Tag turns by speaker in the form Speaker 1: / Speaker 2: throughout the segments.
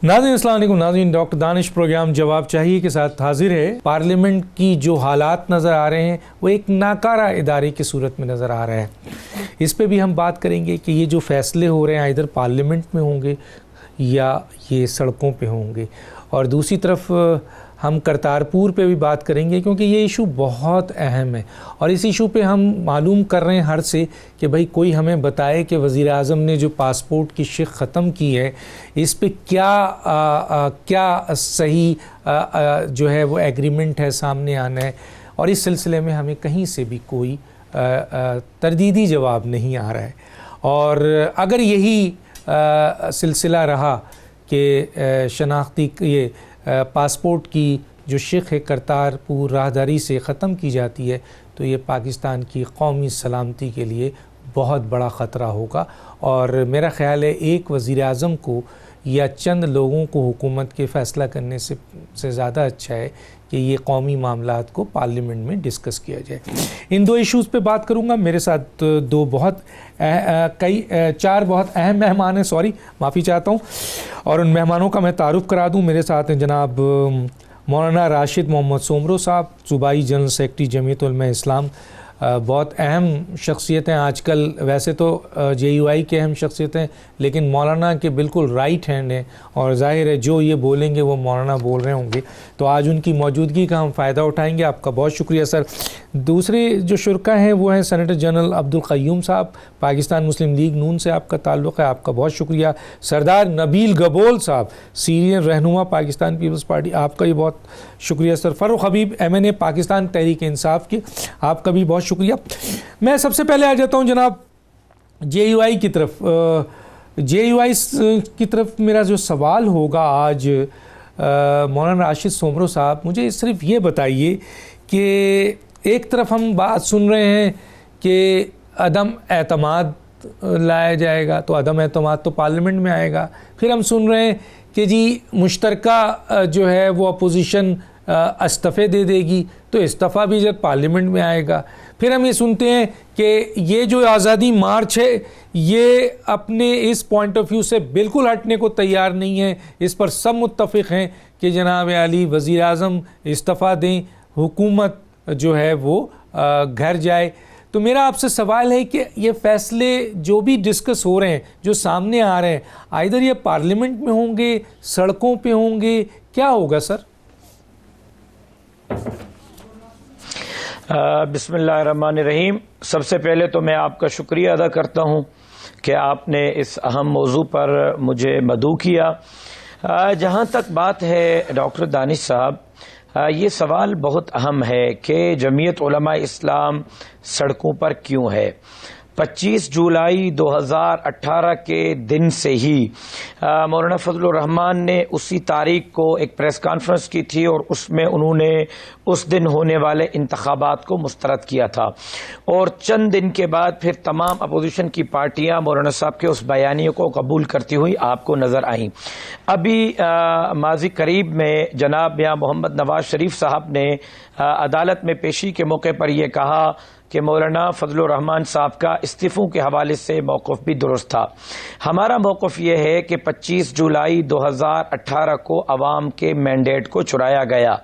Speaker 1: नाज़रीन अस्सलाम वालेकुम। नाज़रीन, डॉक्टर दानिश प्रोग्राम जवाब चाहिए के साथ हाजिर है। पार्लियामेंट की जो हालात नज़र आ रहे हैं वो एक नाकारा इदारे की सूरत में नज़र आ रहा है। इस पे भी हम बात करेंगे कि ये जो फैसले हो रहे हैं इधर पार्लियामेंट में होंगे या ये सड़कों पे होंगे। और दूसरी तरफ हम करतारपुर पे भी बात करेंगे क्योंकि ये इशू बहुत अहम है और इस इशू पे हम मालूम कर रहे हैं हर से कि भाई कोई हमें बताए कि वज़ीर आज़म ने जो पासपोर्ट की शिक ख़त्म की है इस पे क्या सही जो है वो एग्रीमेंट है सामने आना है। और इस सिलसिले में हमें कहीं से भी कोई तरदीदी जवाब नहीं आ रहा है। और अगर यही सिलसिला रहा कि शनाख्ती ये पासपोर्ट की जो शिक है करतारपुर राहदारी से ख़त्म की जाती है तो ये पाकिस्तान की कौमी सलामती के लिए बहुत बड़ा ख़तरा होगा। और मेरा ख़्याल है एक वज़ीर आज़म को या चंद लोगों को हुकूमत के फ़ैसला करने से ज़्यादा अच्छा है कि ये कौमी मामलात को पार्लियामेंट में डिस्कस किया जाए। इन दो इश्यूज़ पे बात करूँगा। मेरे साथ चार बहुत अहम मेहमान हैं, माफ़ी चाहता हूँ। और उन मेहमानों का मैं तारुफ़ करा दूँ। मेरे साथ हैं जनाब मौलाना राशिद मोहम्मद सोमरो साहब, सूबाई जनरल सेक्रेटरी जमीयत उलमा इस्लाम। बहुत अहम शख्सियत हैं आजकल। वैसे तो JUI के अहम शख्सियत हैं लेकिन मौलाना के बिल्कुल राइट हैंड हैं और ज़ाहिर है जो ये बोलेंगे वो मौलाना बोल रहे होंगे। तो आज उनकी मौजूदगी का हम फ़ायदा उठाएंगे। आपका बहुत शुक्रिया सर। दूसरे जो शुरका हैं वो हैं सेनेटर जनरल अब्दुल क़य्यूम साहब, पाकिस्तान मुस्लिम लीग नून से आपका ताल्लुक़ है, आपका बहुत शुक्रिया। सरदार नबील गबोल साहब, सीनियर रहनुमा पाकिस्तान पीपल्स पार्टी, आपका भी बहुत शुक्रिया सर। फ़ारूक हबीब MNA पाकिस्तान तहरीक इंसाफ की, आपका भी बहुत शुक्रिया। मैं सबसे पहले आ जाता हूँ जनाब JUI की तरफ। JUI की तरफ मेरा जो सवाल होगा आज मौलाना राशिद सोमरो साहब, मुझे सिर्फ ये बताइए कि एक तरफ हम बात सुन रहे हैं कि अदम एतमाद लाया जाएगा तो अदम एतमाद तो पार्लियामेंट में आएगा। फिर हम सुन रहे हैं कि जी मुश्तरका जो है वो अपोजिशन इस्तीफ़े दे देगी तो इस्तीफ़ा भी जब पार्लियामेंट में आएगा। फिर हम ये सुनते हैं कि ये जो आज़ादी मार्च है ये अपने इस पॉइंट ऑफ व्यू से बिल्कुल हटने को तैयार नहीं है। इस पर सब मुत्तफ़िक़ हैं कि जनाब आली वज़ीर आज़म इस्तीफ़ा दें, हुकूमत जो है वो घर जाए। तो मेरा आपसे सवाल है कि ये फ़ैसले जो भी डिस्कस हो रहे हैं, जो सामने आ रहे हैं, आइदर ये पार्लियामेंट में होंगे, सड़कों पे होंगे, क्या होगा सर?
Speaker 2: बिस्मिल्लाहिर्रहमानिर्रहीम। सबसे पहले तो मैं आपका शुक्रिया अदा करता हूँ कि आपने इस अहम मौजू पर मुझे मदऊ किया। जहाँ तक बात है डॉक्टर दानिश साहब, ये सवाल बहुत अहम है कि जमीयत उलमा इस्लाम सड़कों पर क्यों है। 25 जुलाई 2018 के दिन से ही मौलाना फजलुर रहमान ने उसी तारीख को एक प्रेस कॉन्फ्रेंस की थी और उसमें उन्होंने उस दिन होने वाले इंतखाबात को मुस्तरद किया था। और चंद दिन के बाद फिर तमाम अपोजिशन की पार्टियां मौलाना साहब के उस बयानियों को कबूल करती हुई आपको नज़र आईं। अभी माजी करीब में जनाब मियां मोहम्मद नवाज शरीफ साहब ने अदालत में पेशी के मौके पर यह कहा कि मौलाना फजलुर रहमान साहब का इस्तीफ़ों के हवाले से मौक़िफ़ भी दुरुस्त था। हमारा मौक़िफ़ ये है कि 25 जुलाई 2018 को अवाम के मैंडेट को चुराया गया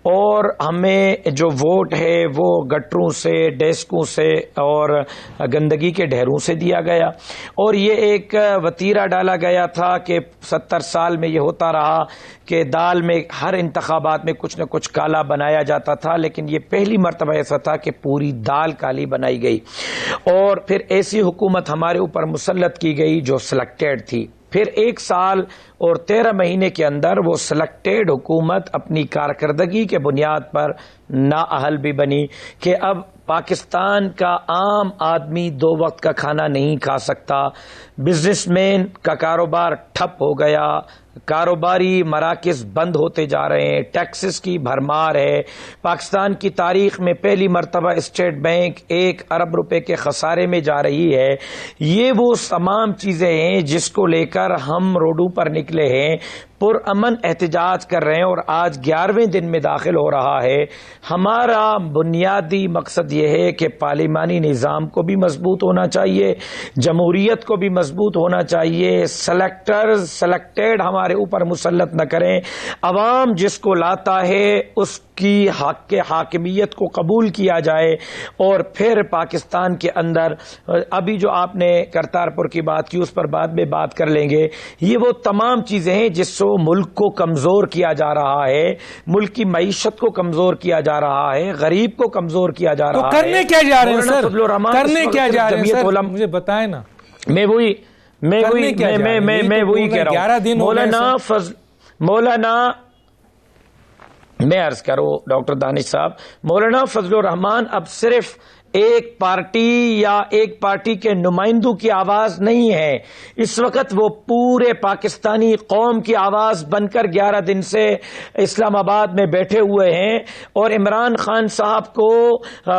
Speaker 2: और हमें जो वोट है वो गटरों से, डेस्कों से और गंदगी के ढेरों से दिया गया। और ये एक वतीरा डाला गया था कि 70 साल में ये होता रहा कि दाल में हर इंतखाबात में कुछ न कुछ काला बनाया जाता था, लेकिन ये पहली मर्तबा ऐसा था कि पूरी दाल काली बनाई गई। और फिर ऐसी हुकूमत हमारे ऊपर मुसल्लत की गई जो सिलेक्टेड थी। फिर 1 साल और 13 महीने के अंदर वो सिलेक्टेड हुकूमत अपनी कारकर्दगी के बुनियाद पर नाअहल भी बनी कि अब पाकिस्तान का आम आदमी 2 वक्त का खाना नहीं खा सकता। बिजनेसमैन का कारोबार ठप हो गया, कारोबारी मराकज़ बंद होते जा रहे हैं, टैक्सेस की भरमार है। पाकिस्तान की तारीख में पहली मरतबा स्टेट बैंक 1 अरब रुपए के खसारे में जा रही है। ये वो तमाम चीज़ें हैं जिसको लेकर हम रोडों पर निकले हैं, पुरअमन एहतजाज कर रहे हैं और आज 11वें दिन में दाखिल हो रहा है। हमारा बुनियादी मकसद ये है कि पार्लिमानी निज़ाम को भी मजबूत होना चाहिए, जमहूरियत को भी मजबूत होना चाहिए, सेलेक्टेड हमारे हमारे ऊपर मुसल्लत न करें। अवाम जिसको लाता है उसकी हक के हाकिमियत को कबूल किया जाए और फिर पाकिस्तान के अंदर अभी जो आपने करतारपुर की बात की उस पर बाद में बात कर लेंगे। ये वो तमाम चीजें हैं जिससे मुल्क को कमजोर किया जा रहा है, मुल्क की मईशत को कमजोर किया जा रहा है, गरीब को कमजोर किया जा रहा है।
Speaker 1: तो करने क्या जा रहे हैं सर? करने क्या जा रहे हैं सर? मुझे बताएं ना।
Speaker 2: मैं वही कह रहा हूं। मौलाना मैं अर्ज करूं डॉक्टर दानिश साहब, मौलाना फजलुर रहमान अब सिर्फ एक पार्टी या एक पार्टी के नुमाइंदों की आवाज नहीं है, इस वक्त वो पूरे पाकिस्तानी कौम की आवाज बनकर 11 दिन से इस्लामाबाद में बैठे हुए हैं और इमरान खान साहब को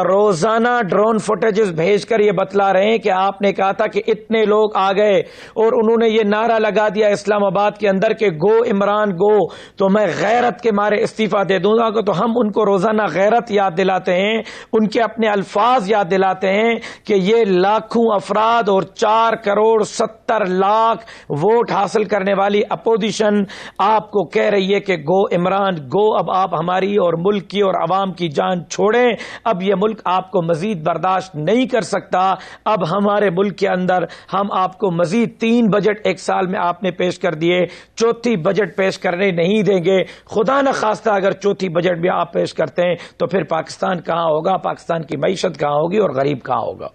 Speaker 2: रोजाना ड्रोन फुटेजेस भेजकर ये बतला रहे हैं कि आपने कहा था कि इतने लोग आ गए और उन्होंने ये नारा लगा दिया इस्लामाबाद के अंदर के गो इमरान गो, तो मैं गैरत के मारे इस्तीफा दे दूंगा। तो हम उनको रोजाना गैरत याद दिलाते हैं, उनके अपने अल्फाज याद दिलाते हैं कि ये लाखों अफराद और 4 करोड़ 70 लाख वोट हासिल करने वाली अपोजिशन आपको कह रही है कि गो इमरान गो, अब आप हमारी और मुल्क की और अवाम की जान छोड़ें, अब यह मुल्क आपको मजीद बर्दाश्त नहीं कर सकता। अब हमारे मुल्क के अंदर हम आपको मजीद 3 बजट एक साल में आपने पेश कर दिए, चौथी बजट पेश करने नहीं देंगे। खुदा न खास्ता अगर चौथी बजट भी आप पेश करते हैं तो फिर पाकिस्तान कहां होगा, पाकिस्तान की मईशत कहां होगी और गरीब कहां होगा।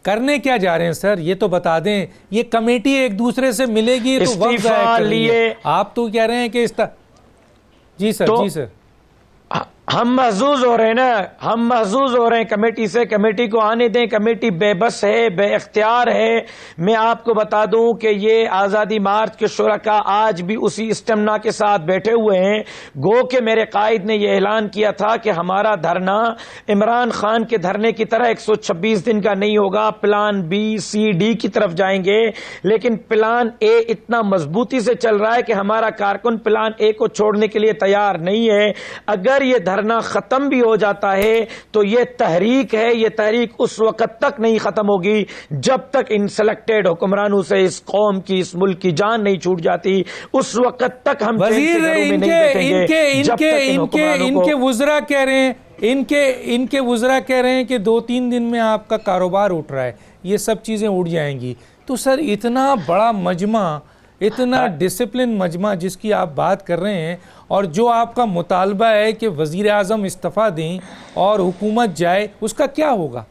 Speaker 1: करने क्या जा रहे हैं सर, ये तो बता दें। ये कमेटी एक दूसरे से मिलेगी तो वक्त
Speaker 2: इस्तीफा लिए
Speaker 1: आप तो कह रहे हैं कि जी सर, जी सर,
Speaker 2: हम महजूज हो रहे हैं ना, हम महजूज हो रहे हैं कमेटी से। कमेटी को आने दें, कमेटी बेबस है, बेइख्तियार है। मैं आपको बता दूं कि ये आज़ादी मार्च के शुरका आज भी उसी इस्टेमना के साथ बैठे हुए हैं। गो के मेरे कायद ने यह ऐलान किया था कि हमारा धरना इमरान खान के धरने की तरह 126 दिन का नहीं होगा, प्लान बी सी डी की तरफ जाएंगे। लेकिन प्लान ए इतना मजबूती से चल रहा है कि हमारा कारकुन प्लान ए को छोड़ने के लिए तैयार नहीं है। अगर ये धरना खत्म भी हो जाता है तो यह तहरीक है, यह तहरीक उस वक्त तक नहीं खत्म होगी जब तक इन सेलेक्टेड हुक्मरानों से इस कौम की, इस मुल्क की जान नहीं छूट जाती। उस वक्त तक हम
Speaker 1: वजीर इनके वुज़रा कह रहे हैं, इनके वुज़रा कह रहे हैं कि 2-3 दिन में आपका कारोबार उठ रहा है, ये सब चीजें उठ जाएंगी। तो सर इतना बड़ा मजमा, इतना डिसिप्लिन मजमा जिसकी आप बात कर रहे हैं और जो आपका मुतालबा है कि वज़ीर आज़म इस्तीफ़ा दें और हुकूमत जाए, उसका क्या होगा?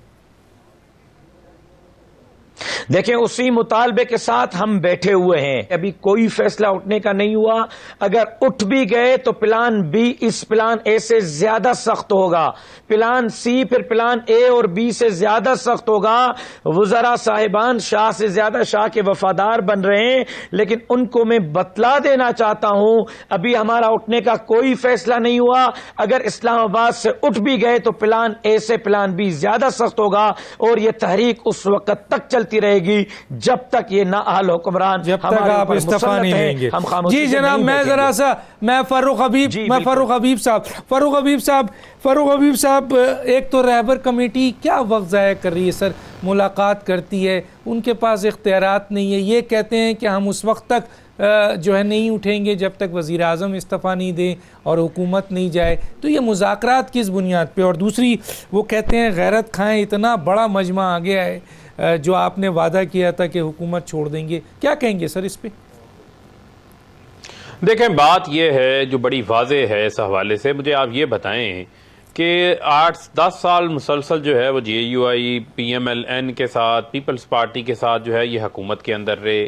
Speaker 2: देखें, उसी मुतालबे के साथ हम बैठे हुए हैं। अभी कोई फैसला उठने का नहीं हुआ। अगर उठ भी गए तो प्लान बी इस प्लान ए से ज्यादा सख्त होगा, प्लान सी फिर प्लान ए और बी से ज्यादा सख्त होगा। वुज़रा साहिबान शाह से ज्यादा शाह के वफादार बन रहे हैं, लेकिन उनको मैं बतला देना चाहता हूं अभी हमारा उठने का कोई फैसला नहीं हुआ। अगर इस्लामाबाद से उठ भी गए तो प्लान ए से प्लान बी ज्यादा सख्त होगा और यह तहरीक उस वक्त तक चलती रहेगी जब तक ये नाअहल हुक्मरान,
Speaker 1: जब तक आप इस्तीफा नहीं लेंगे। जी जनाब, मैं जरा सा फारूक हबीब साहब, एक तो रहबर कमेटी क्या वक्त ज़ाया कर रही है सर, मुलाकात करती है, उनके पास इख्तियारात नहीं है, ये कहते हैं कि हम उस वक्त तक जो है नहीं उठेंगे जब तक वज़ीर आज़म इस्तीफ़ा नहीं दें और हुकूमत नहीं जाए। तो ये मुज़ाकरात किस बुनियाद पे? और दूसरी वो कहते हैं गैरत खाएं, इतना बड़ा मजमा आ गया है जो आपने वादा किया था कि हुकूमत छोड़ देंगे, क्या कहेंगे सर इस पे?
Speaker 3: देखें, बात यह है जो बड़ी वाज़ेह है इस हवाले से, मुझे आप ये बताएं कि 8-10 साल मुसलसल जो है वो JUI PMLN के साथ, पीपल्स पार्टी के साथ जो है ये हुकूमत के अंदर रहे।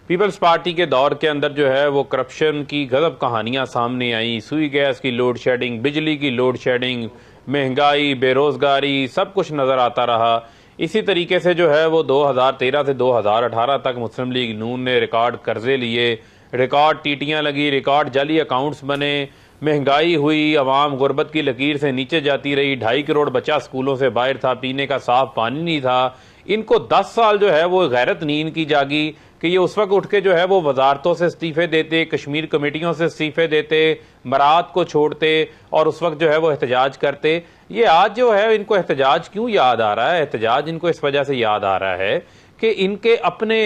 Speaker 3: पीपल्स पार्टी के दौर के अंदर जो है वो करप्शन की गज़ब कहानियाँ सामने आई, सुई गैस की लोड शेडिंग, बिजली की लोड शेडिंग, महंगाई, बेरोज़गारी, सब कुछ नज़र आता रहा। इसी तरीके से जो है वो 2013 से 2018 तक मुस्लिम लीग नून ने रिकॉर्ड कर्जे लिए, रिकॉर्ड टीटियाँ लगी, रिकॉर्ड जाली अकाउंट्स बने, महंगाई हुई, अवाम गुर्बत की लकीर से नीचे जाती रही, 2.5 करोड़ बच्चा स्कूलों से बाहर था, पीने का साफ पानी नहीं था। इनको 10 साल जो है वो गैरत नींद की जागी कि ये उस वक्त उठ के जो है वो वजारतों से इस्तीफे देते, कश्मीर कमेटियों से इस्तीफे देते, मरात को छोड़ते और उस वक्त जो है वो एहतजाज करते। ये आज जो है इनको एहतजाज क्यों याद आ रहा है? एहतजाज इनको इस वजह से याद आ रहा है कि इनके अपने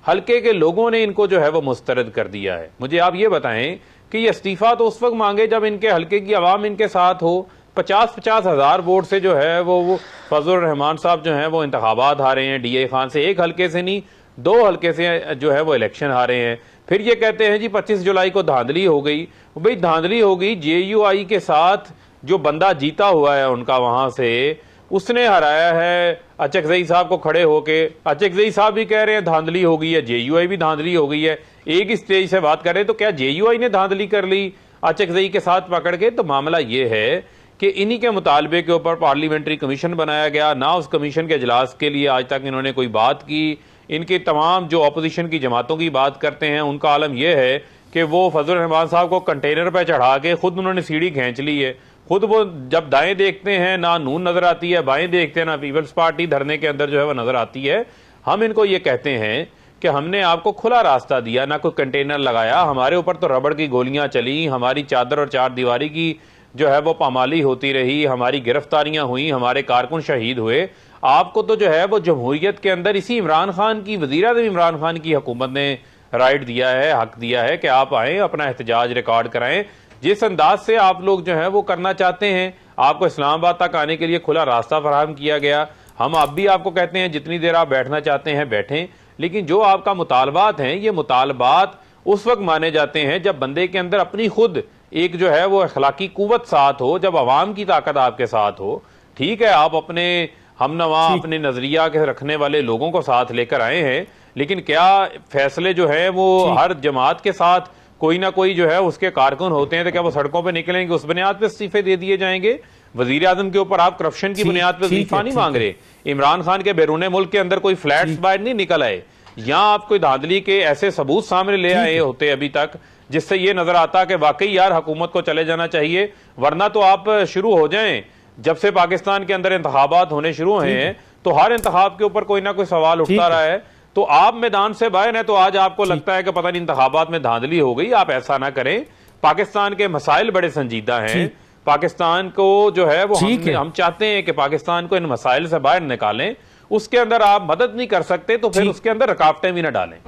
Speaker 3: हल्के के लोगों ने इनको जो है वो मुस्तरद कर दिया है। मुझे आप ये बताएं कि ये इस्तीफा तो उस वक्त मांगे जब इनके हल्के की आवाम इनके साथ हो। 50-50 हज़ार वोट से जो है वो फजलुर रहमान साहब जो हैं वो इंतखाबात हारे हैं। DA खान से एक हल्के से नहीं, 2 हल्के से जो है वो इलेक्शन हारे हैं। फिर ये कहते हैं जी 25 जुलाई को धांधली हो गई। भाई धांधली हो गई, JUI के साथ जो बंदा जीता हुआ है उनका वहां से, उसने हराया है अचकजई साहब को खड़े होके। अचकजई साहब भी कह रहे हैं धांधली हो गई है, JUI भी धांधली हो गई है। एक ही स्टेज से बात कर रहे हैं, तो क्या JUI ने धांधली कर ली अचकजई के साथ पकड़ के? तो मामला ये है कि इन्हीं के मुतालबे के ऊपर पार्लियामेंट्री कमीशन बनाया गया। ना उस कमीशन के इजलास के लिए आज तक इन्होंने कोई बात की। इनके तमाम जो अपोजिशन की जमातों की बात करते हैं उनका आलम यह है कि वो फजलुर रहमान साहब को कंटेनर पर चढ़ा के खुद उन्होंने सीढ़ी खींच ली है। खुद वो जब दाएं देखते हैं ना नून नजर आती है, बाएं देखते हैं ना पीपल्स पार्टी धरने के अंदर जो है वो नजर आती है। हम इनको ये कहते हैं कि हमने आपको खुला रास्ता दिया, ना कोई कंटेनर लगाया। हमारे ऊपर तो रबड़ की गोलियां चली, हमारी चादर और चार दीवारी की जो है वो पामाली होती रही, हमारी गिरफ्तारियां हुई, हमारे कारकुन शहीद हुए। आपको तो जो है वो जमहूरियत के अंदर इसी इमरान खान की, वज़ीर-ए-आज़म इमरान खान की हुकूमत ने राइट दिया है, हक दिया है कि आप आएँ, अपना एहतजाज रिकॉर्ड कराएं। जिस अंदाज से आप लोग जो है वो करना चाहते हैं, आपको इस्लामाबाद तक आने के लिए खुला रास्ता फराहम किया गया। हम अब भी आपको कहते हैं जितनी देर आप बैठना चाहते हैं बैठें, लेकिन जो आपका मुतालबात हैं, ये मुतालबात उस वक्त माने जाते हैं जब बंदे के अंदर अपनी खुद एक जो है वो अखलाकी कुव्वत साथ हो, जब अवाम की ताकत आपके साथ हो। ठीक है, आप अपने हमनवा, अपने नजरिया के रखने वाले लोगों को साथ लेकर आए हैं, लेकिन क्या फैसले जो है वो हर जमात के साथ कोई ना कोई जो है उसके कारकुन होते हैं, तो क्या वो सड़कों पे निकलेंगे, उस बुनियाद पे इस्तीफे दे दिए जाएंगे? वजीर आजम के ऊपर आप करप्शन की बुनियाद पे इस्तीफा नहीं मांग रहे। इमरान खान के बैरून मुल्क के अंदर कोई फ्लैट्स बाहर नहीं निकल आए, यहाँ आप कोई धांधली के ऐसे सबूत सामने ले आए होते अभी तक जिससे ये नजर आता कि वाकई यार हुकूमत को चले जाना चाहिए। वरना तो आप शुरू हो जाएं, जब से पाकिस्तान के अंदर इंतखाबात होने शुरू हुए हैं तो हर इंतखाब के ऊपर कोई ना कोई सवाल उठता रहा है। तो आप मैदान से बाहर हैं, तो आज आपको लगता है कि पता नहीं इंतखाबात में धांधली हो गई। आप ऐसा ना करें। पाकिस्तान के मसाइल बड़े संजीदा हैं। पाकिस्तान को जो है वो हम चाहते हैं कि पाकिस्तान को इन मसाइल से बाहर निकालें। उसके अंदर आप मदद नहीं कर सकते तो फिर उसके अंदर रुकावटें भी ना डालें।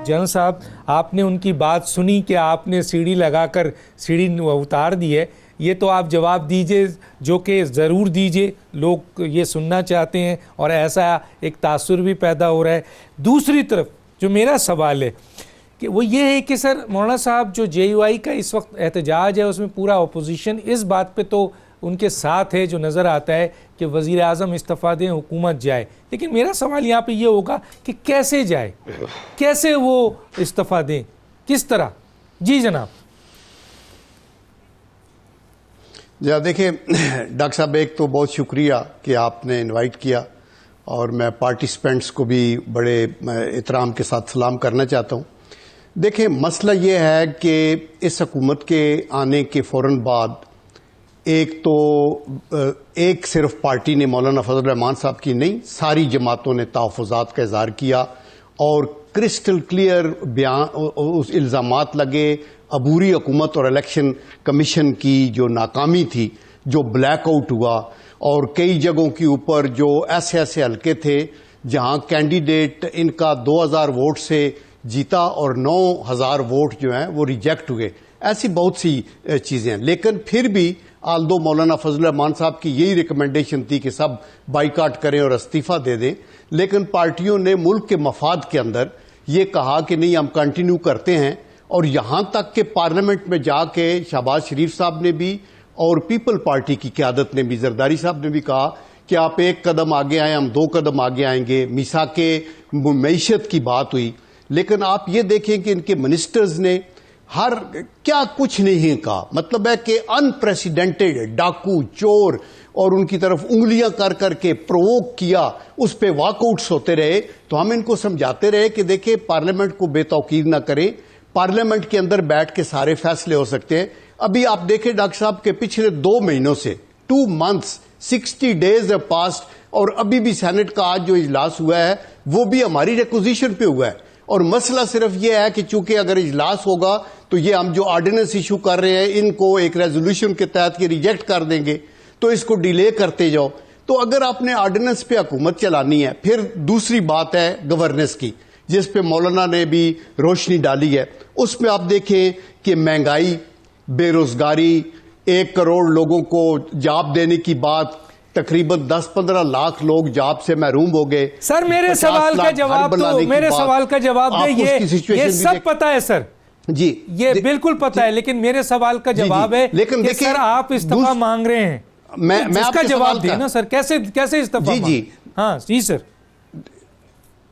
Speaker 1: जनरल साहब, आपने उनकी बात सुनी कि आपने सीढ़ी लगाकर सीढ़ी उतार दी है, ये तो आप जवाब दीजिए, जो कि ज़रूर दीजिए, लोग ये सुनना चाहते हैं और ऐसा एक तासुर भी पैदा हो रहा है। दूसरी तरफ जो मेरा सवाल है कि वो ये है कि सर मौलाना साहब, जो JUI का इस वक्त एहतजाज है उसमें पूरा अपोजिशन इस बात पे तो उनके साथ है, जो नज़र आता है कि वज़ीर आज़म इस्तीफ़ा दें, हुकूमत जाए। लेकिन मेरा सवाल यहाँ पे ये होगा कि कैसे जाए, कैसे वो इस्तीफ़ा दें, किस तरह? जी जनाब।
Speaker 4: जी देखिए डॉक्टर साहब, एक तो बहुत शुक्रिया कि आपने इनवाइट किया और मैं पार्टिसिपेंट्स को भी बड़े एहतराम के साथ सलाम करना चाहता हूँ। देखिए मसला ये है कि इस हुकूमत के आने के फ़ौरन बाद एक सिर्फ पार्टी ने, मौलाना फजल रहमान साहब की नहीं, सारी जमातों ने तहफ़्फ़ुज़ात का इज़हार किया और क्रिस्टल क्लियर बयान उस इल्ज़ामात लगे अबूरी हुकूमत और इलेक्शन कमीशन की जो नाकामी थी, जो ब्लैकआउट हुआ, और कई जगहों के ऊपर जो ऐसे ऐसे हल्के थे जहां कैंडिडेट इनका 2000 वोट से जीता और 9000 वोट जो हैं वो रिजेक्ट हुए। ऐसी बहुत सी चीज़ें हैं। लेकिन फिर भी आल्दो मौलाना फजल रहमान साहब की यही रिकमेंडेशन थी कि सब बाइकाट करें और इस्तीफा दे दें, लेकिन पार्टियों ने मुल्क के मफाद के अंदर ये कहा कि नहीं, हम कंटिन्यू करते हैं। और यहां तक कि पार्लियामेंट में जाके शहबाज शरीफ साहब ने भी और पीपल पार्टी की क़यादत ने भी, जरदारी साहब ने भी कहा कि आप एक कदम आगे आए, हम 2 कदम आगे आएंगे। मीसा के मईशत की बात हुई, लेकिन आप ये देखें कि इनके मिनिस्टर्स ने हर क्या कुछ नहीं कहा। मतलब है कि अनप्रेसिडेंटेड डाकू, चोर और उनकी तरफ उंगलियां कर करके प्रोवोक किया, उस पे वॉकआउट्स होते रहे। तो हम इनको समझाते रहे कि देखिए पार्लियामेंट को बेतौकीर ना करें, पार्लियामेंट के अंदर बैठ के सारे फैसले हो सकते हैं। अभी आप देखें डॉक्टर साहब के पिछले 2 महीनों से 2 months 60 days है पास्ट, और अभी भी सेनेट का आज जो इजलास हुआ है वो भी हमारी रिक्वेजिशन पे हुआ है। और मसला सिर्फ ये है कि चूंकि अगर इजलास होगा तो ये हम जो ऑर्डिनेंस इशू कर रहे हैं इनको एक रेजोल्यूशन के तहत ये रिजेक्ट कर देंगे, तो इसको डिले करते जाओ। तो अगर आपने ऑर्डिनेंस पे हुकूमत चलानी है, फिर दूसरी बात है गवर्नेंस की, जिस पे मौलाना ने भी रोशनी डाली है। उसमें आप देखें कि महंगाई, बेरोजगारी, 1 करोड़ लोगों को जॉब देने की बात, तकरीबन 10-15 लाख लोग जॉब से महरूम हो गए।
Speaker 1: सर मेरे सवाल का जवाब दो, मेरे सवाल का जवाब दे। ये सब पता है सर
Speaker 4: जी,
Speaker 1: ये बिल्कुल पता है, लेकिन मेरे सवाल का जवाब है
Speaker 4: लेकिन
Speaker 1: कि सर आप इस्तीफा मांग रहे हैं,
Speaker 4: मैं
Speaker 1: इसका जवाब देना सर, कैसे इस्तीफा?
Speaker 4: जी
Speaker 1: हाँ जी सर।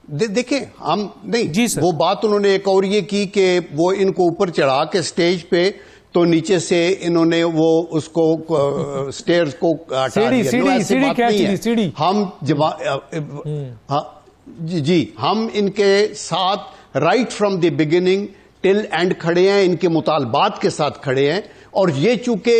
Speaker 4: देखिए हम नहीं
Speaker 1: जी सर,
Speaker 4: वो बात उन्होंने एक और ये की कि वो इनको ऊपर चढ़ा के स्टेज पे, तो नीचे से इन्होंने वो उसको स्टेयर्स को हटा दिया।
Speaker 1: सीढ़ी
Speaker 4: हम जी हम इनके साथ right from the beginning till and खड़े हैं, इनके मुतालबात के साथ खड़े हैं। और ये चूंकि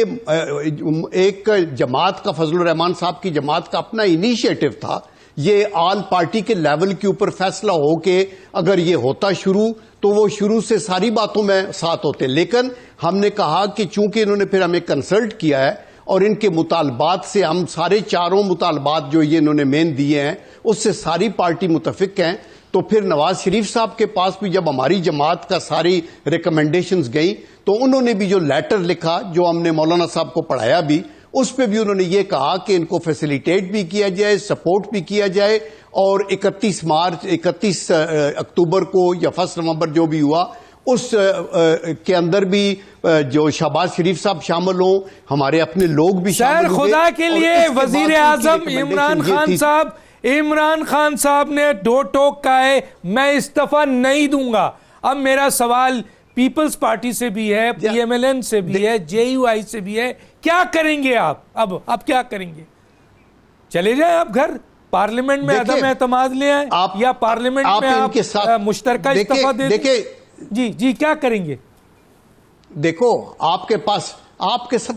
Speaker 4: एक जमात का, फजलुर रहमान साहब की जमात का अपना इनिशिएटिव था, ये आल पार्टी के लेवल के ऊपर फैसला हो के अगर ये होता शुरू, तो वो शुरू से सारी बातों में साथ होते। लेकिन हमने कहा कि चूंकि इन्होंने फिर हमें कंसल्ट किया है और इनके मुतालबात से, हम सारे चारों मुतालबात जो ये इन्होंने मेन दिए हैं उससे सारी पार्टी मुतफिक हैं, तो फिर नवाज शरीफ साहब के पास भी जब हमारी जमात का सारी रिकमेंडेशंस गई, तो उन्होंने भी जो लेटर लिखा, जो हमने मौलाना साहब को पढ़ाया भी, उस पर भी उन्होंने ये कहा कि इनको फैसिलिटेट भी किया जाए, सपोर्ट भी किया जाए। और 31 अक्टूबर को या 1 नवंबर जो भी हुआ, उस के अंदर भी जो शहबाज शरीफ साहब शामिल हों, हमारे अपने लोग भी शामिल हुए।
Speaker 1: खुदा के लिए वजीर आजम इमरान खान साहब ने दो टोक का है, मैं इस्तीफा नहीं दूंगा। अब मेरा सवाल पीपल्स पार्टी से भी है, PMLN से भी है, JUI से भी है, क्या करेंगे आप? अब क्या करेंगे? चले जाए आप घर, पार्लियामेंट में अदम एतमाद ले आए, या पार्लियामेंट में आप मुश्तरका इस्तीफा दे दें? जी क्या करेंगे?
Speaker 4: देखो, आपके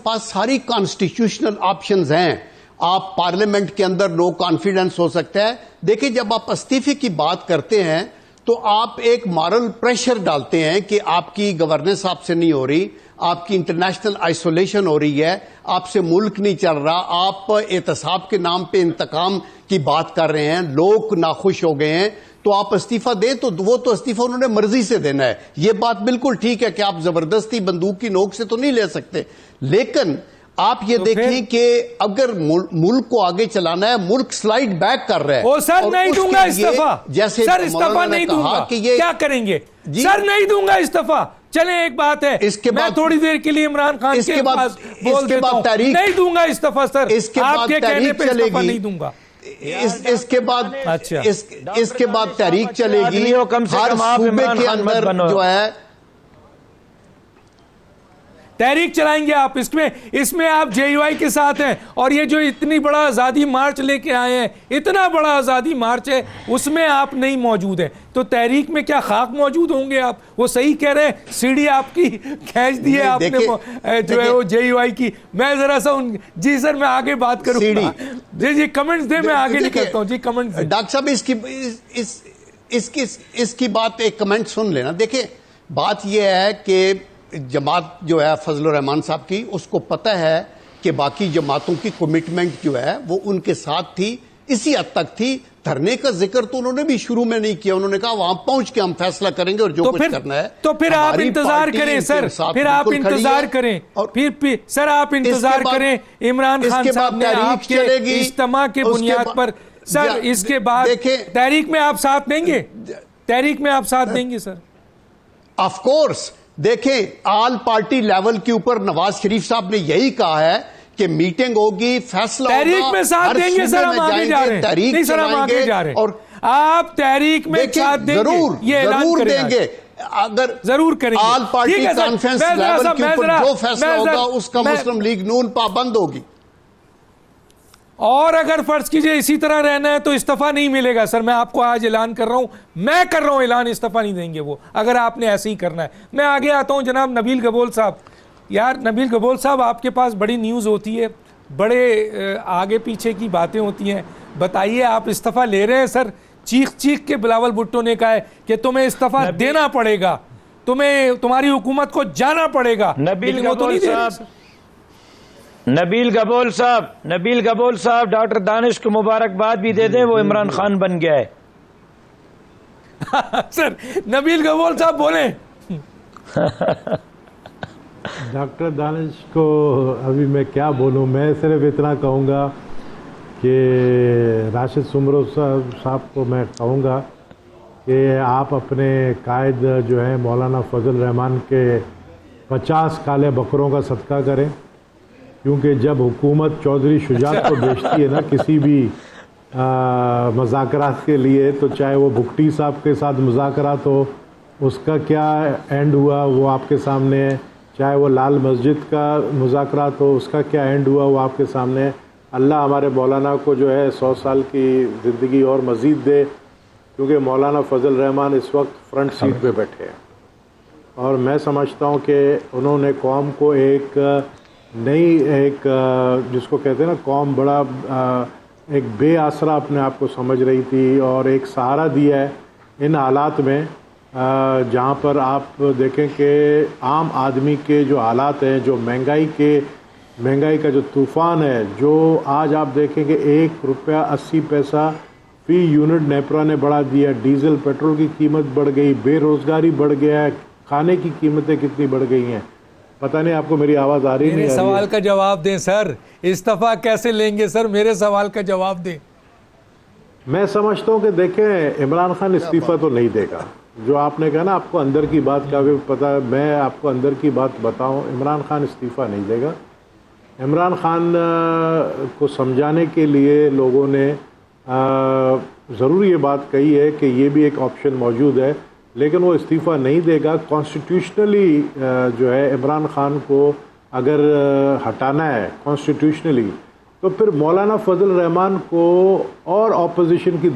Speaker 4: पास सारी कॉन्स्टिट्यूशनल ऑप्शंस हैं। आप पार्लियामेंट के अंदर नो कॉन्फिडेंस हो सकता है। देखिए, जब आप इस्तीफे की बात करते हैं तो आप एक मॉरल प्रेशर डालते हैं कि आपकी गवर्नेंस आपसे नहीं हो रही, आपकी इंटरनेशनल आइसोलेशन हो रही है, आपसे मुल्क नहीं चल रहा, आप एहतसाब के नाम पे इंतकाम की बात कर रहे हैं, लोग नाखुश हो गए हैं, तो आप इस्तीफा दें। तो वो तो इस्तीफा उन्होंने मर्जी से देना है, ये बात बिल्कुल ठीक है कि आप जबरदस्ती बंदूक की नोक से तो नहीं ले सकते। लेकिन आप ये तो देखें कि अगर मुल्क को आगे चलाना है, मुल्क स्लाइड बैक कर रहा है।
Speaker 1: ओ सर, नहीं दूंगा इस्तीफा,
Speaker 4: जैसे
Speaker 1: सर इस्तीफा नहीं दूंगा, कि ये क्या करेंगे? सर नहीं दूंगा इस्तीफा। चले, एक बात है,
Speaker 4: इसके बाद
Speaker 1: मैं थोड़ी देर के लिए इमरान खान के पास बोल देता हूं, नहीं दूंगा इस्तीफा सर, आपके कहने पे इस्तीफा नहीं दूंगा।
Speaker 4: इसके बाद
Speaker 1: अच्छा,
Speaker 4: इसके बाद तहरीक चलेगी, हर सूबे के अंदर जो है
Speaker 1: तहरीक चलाएंगे आप। इसमें आप JUI के साथ हैं, और ये जो इतनी बड़ा आज़ादी मार्च लेके आए हैं, इतना बड़ा आज़ादी मार्च है, उसमें आप नहीं मौजूद हैं, तो तहरीक में क्या खाक मौजूद होंगे आप? वो सही कह रहे हैं, सीढ़ी आपकी खींच दी है आपने जो है वो JUI की। मैं जरा सा जी सर, मैं आगे बात करूंगा। जी कमेंट्स दे, मैं आगे निकलता हूँ। जी कमेंट्स।
Speaker 4: डॉक्टर साहब, इसकी बात, एक कमेंट सुन लेना। देखिए, बात यह है कि जमात जो है फजलुर रहमान साहब की, उसको पता है कि बाकी जमातों की कमिटमेंट जो है वो उनके साथ थी, इसी हद तक थी। धरने का जिक्र तो उन्होंने भी शुरू में नहीं किया, उन्होंने कहा वहां पहुंच के हम फैसला करेंगे और जो कुछ करना है।
Speaker 1: तो फिर आप इंतजार करें सर, फिर आप इंतजार करें, और फिर सर आप इंतजार करें। इमरान खान साहब ने आपके इज्तिमा के बुनियाद पर सर, इसके बाद तहरीक में आप साथ देंगे? तहरीक में आप साथ देंगे सर?
Speaker 4: Of course. देखें, आल पार्टी लेवल के ऊपर नवाज शरीफ साहब ने यही कहा है कि मीटिंग होगी, फैसला होगा,
Speaker 1: तहरीक में साथ देंगे सर, हम आगे जा रहे हैं। नहीं सर, हम आगे जा रहे हैं, और आप तहरीक में साथ देंगे,
Speaker 4: जरूर देंगे, अगर
Speaker 1: जरूर करेंगे।
Speaker 4: आल पार्टी कॉन्फ्रेंस लेवल के ऊपर जो फैसला होगा उसका मुस्लिम लीग नून पाबंद होगी।
Speaker 1: और अगर फर्ज कीजिए इसी तरह रहना है तो इस्तीफा नहीं मिलेगा सर। मैं आपको आज ऐलान कर रहा हूं, मैं कर रहा हूं ऐलान, इस्तीफा नहीं देंगे वो, अगर आपने ऐसे ही करना है। मैं आगे आता हूं जनाब नबील गबोल साहब। यार नबील गबोल साहब, आपके पास बड़ी न्यूज़ होती है, बड़े आगे पीछे की बातें होती हैं, बताइए आप इस्तीफा ले रहे हैं सर? चीख चीख के बिलावल भुट्टो ने कहा है कि तुम्हें इस्तीफा देना पड़ेगा, तुम्हें तुम्हारी हुकूमत को जाना पड़ेगा।
Speaker 2: नबील
Speaker 1: वो तो नहीं दे रहे।
Speaker 2: नबील गबोल साहब डॉक्टर दानिश को मुबारकबाद भी दे दें, वो इमरान खान बन गया है।
Speaker 1: सर नबील गबोल साहब बोले।
Speaker 5: डॉक्टर दानिश को अभी मैं क्या बोलूं, मैं सिर्फ इतना कहूँगा कि राशिद सुमरो साहब को मैं कहूँगा कि आप अपने कायद जो है मौलाना फजल रहमान के 50 काले बकरों का सदका करें, क्योंकि जब हुकूमत चौधरी शुजात को भेजती है ना किसी भी मुज़ाकरात के लिए, तो चाहे वो भुट्टी साहब के साथ मुज़ाकरात हो, उसका क्या एंड हुआ वो आपके सामने है, चाहे वो लाल मस्जिद का मुज़ाकरात हो, उसका क्या एंड हुआ वो आपके सामने है। अल्लाह हमारे मौलाना को जो है 100 साल की ज़िंदगी और मज़ीद दे, क्योंकि मौलाना फजल रहमान इस वक्त फ्रंट सीट पे बैठे हैं और मैं समझता हूँ कि उन्होंने कौम को एक नई, एक जिसको कहते हैं ना, कौम बड़ा एक बेआसरा अपने आप को समझ रही थी और एक सहारा दिया है इन हालात में, जहाँ पर आप देखें कि आम आदमी के जो हालात हैं, जो महंगाई का जो तूफ़ान है, जो आज आप देखें कि ₹1.80 फी यूनिट नेपरा ने बढ़ा दिया, डीजल पेट्रोल की कीमत बढ़ गई, बेरोज़गारी बढ़ गया है, खाने की कीमतें कितनी बढ़ गई हैं। पता नहीं आपको मेरी आवाज़ आ रही है?
Speaker 1: मेरे सवाल का जवाब दें सर, इस्तीफा कैसे लेंगे सर, मेरे सवाल का जवाब दें।
Speaker 5: मैं समझता हूँ कि देखें, इमरान खान इस्तीफ़ा तो नहीं देगा। जो आपने कहा ना, आपको अंदर की बात का भी पता है, मैं आपको अंदर की बात बताऊँ, इमरान खान इस्तीफ़ा नहीं देगा। इमरान खान को समझाने के लिए लोगों ने ज़रूर ये बात कही है कि ये भी एक ऑप्शन मौजूद है, लेकिन वो इस्तीफ़ा नहीं देगा। कॉन्स्टिट्यूशनली जो है इमरान खान को अगर हटाना है कॉन्स्टिट्यूशनली, तो फिर मौलाना फजल रहमान को और ऑपोजिशन की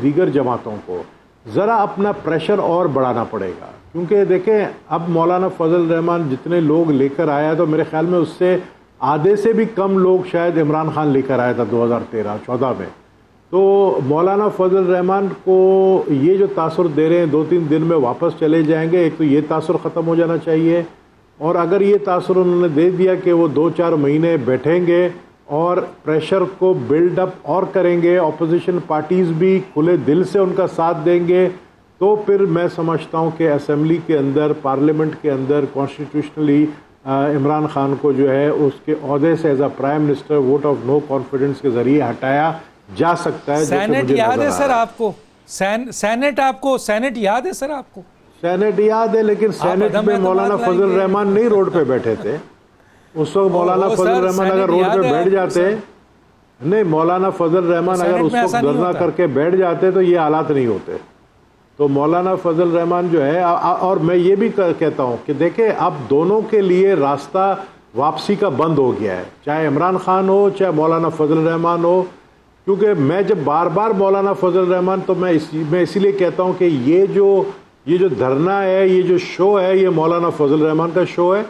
Speaker 5: दीगर जमातों को ज़रा अपना प्रेशर और बढ़ाना पड़ेगा, क्योंकि देखें अब मौलाना फजल रहमान जितने लोग लेकर आया, तो मेरे ख्याल में उससे आधे से भी कम लोग शायद इमरान खान लेकर आया था 2013-14 में। तो मौलाना फजल रहमान को ये जो तासुर दे रहे हैं 2-3 दिन में वापस चले जाएंगे, एक तो ये तासुर ख़त्म हो जाना चाहिए, और अगर ये तासुर उन्होंने दे दिया कि वो 2-4 महीने बैठेंगे और प्रेशर को बिल्डअप और करेंगे, ऑपोजिशन पार्टीज़ भी खुले दिल से उनका साथ देंगे, तो फिर मैं समझता हूँ कि असेंबली के अंदर, पार्लियामेंट के अंदर कॉन्स्टिट्यूशनली इमरान खान को जो है उसके ओहदे से as a prime minister vote of no confidence के ज़रिए हटाया जा सकता है।
Speaker 1: सेनेट याद है सर आपको? सेनेट याद है सर आपको?
Speaker 5: सेनेट याद है, लेकिन सेनेट में मौलाना फजल रहमान नहीं रोड पे बैठे थे उस वक्त। मौलाना फजल रहमान अगर रोड पे बैठ जाते, नहीं, मौलाना फजल रहमान अगर उस वक्त धरना करके बैठ जाते तो ये हालात नहीं होते। तो मौलाना फजल रहमान जो है, और मैं ये भी कहता हूँ कि देखें अब दोनों के लिए रास्ता वापसी का बंद हो गया है, चाहे इमरान खान हो चाहे मौलाना फजल रहमान हो, क्योंकि मैं जब बार बार मौलाना फजल रहमान, तो मैं इसीलिए कहता हूँ कि ये जो धरना है, ये जो शो है, ये मौलाना फजल रहमान का शो है।